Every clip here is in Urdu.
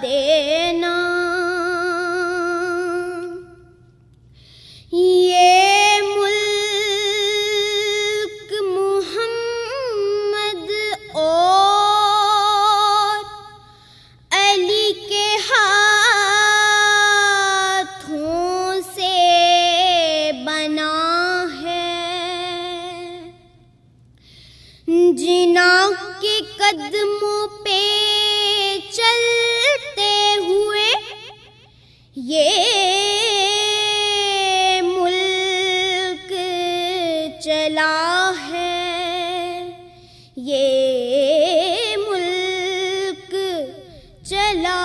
دینا یہ ملک محمد اور علی کے ہاتھوں سے بنا ہے، جناح کے قدموں پہ چلتے ہوئے یہ ملک چلا ہے، یہ ملک چلا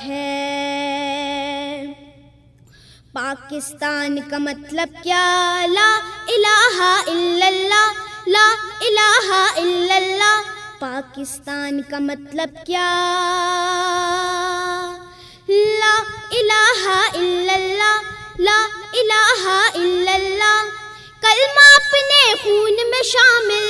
ہے۔ پاکستان کا مطلب کیا؟ لا الہ الا اللہ، لا الہ الا اللہ۔ پاکستان کا مطلب کیا؟ لا الہ الا اللہ، لا الہ الا اللہ۔ کلمہ اپنے خون میں شامل،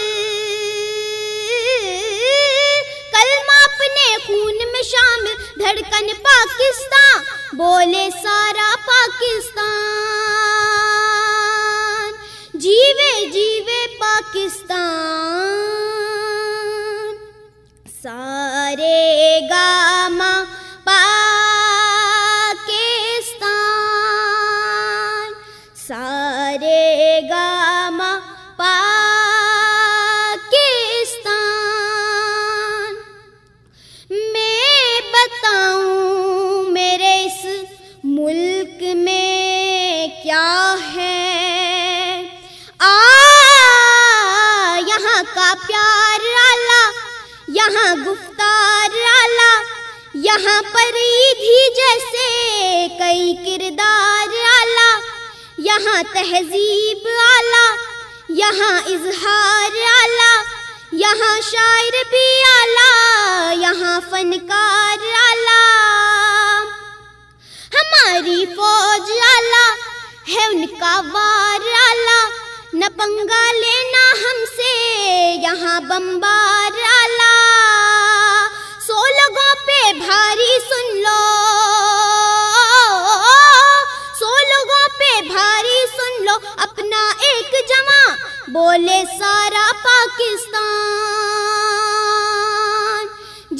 کلمہ اپنے خون میں شامل، دھڑکن پاکستان بولے سارا پاکستان، جیوے جیوے پاکستان۔ سارے گاما پاکستان، سارے گاما پاکستان۔ میں بتاؤں میرے اس ملک میں کیا ہے؟ یہاں کا پیار اعلیٰ، یہاں گفتار اعلیٰ، یہاں پر عید ہی جیسے کئی کردار اعلیٰ، یہاں تہذیب اعلیٰ، یہاں اظہار اعلیٰ، یہاں شاعر بھی اعلیٰ، یہاں فنکار اعلیٰ۔ ہماری فوج اعلیٰ ہے، ان کا وار اعلیٰ، نہ پنگا لینا ہم سے یہاں بمبار اعلیٰ۔ 100 لوگوں پہ بھاری سن لو، 100 لوگوں پہ بھاری سن لو، اپنا ایک جواں بولے سارا پاکستان،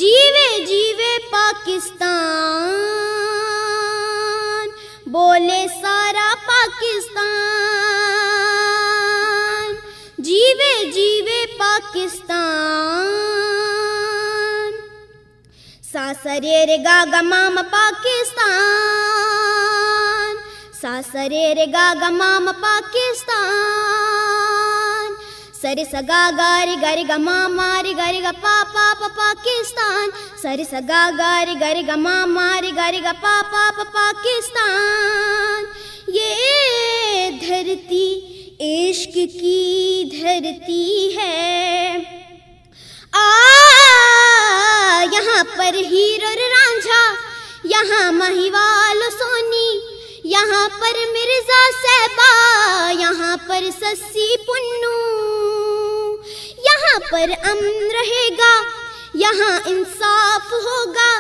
جیوے جیوے پاکستان، بولے سارا پاکستان، جیوے جیوے پاکستان۔ ساسرے رے گا گمام پاکستان، ساسرے رے گا گمام پاکستان۔ سر سگا گاری گاری گا ماری گاری گا پاپا پاکستان، سر سگا گاری گاری گا ماری گاری گا پاپا پاکستان۔ یہ دھرتی عشق کی دھرتی ہے، یہاں پر ہیرو رانجھا، یہاں مہیوال سونی، یہاں پر مرزا صاحبہ، یہاں پر سسی پنو، یہاں پر امن رہے گا، یہاں انصاف ہوگا،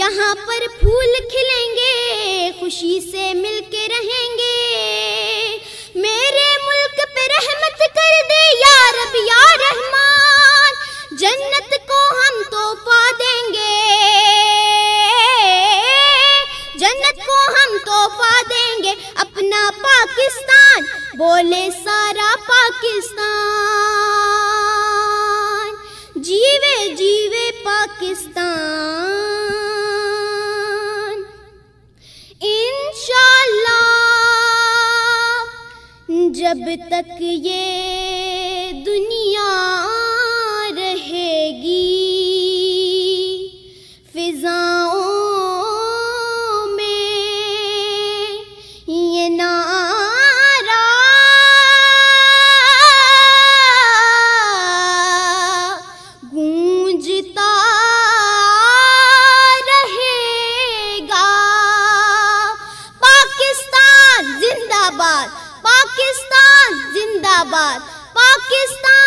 یہاں پر پھول کھلیں گے، خوشی سے مل کے رہیں گے۔ میرے ملک پہ رحمت کر دے یا رب یا رحمان، جنت کو ہم تحفہ دیں گے، جنت کو ہم تحفہ دیں گے۔ اپنا پاکستان بولے سارا پاکستان، جیوے جیوے پاکستان۔ انشاءاللہ جب تک یہ دنیا رہے گی، فضاؤں میں یہ نعرہ گونجتا رہے آباد، پاکستان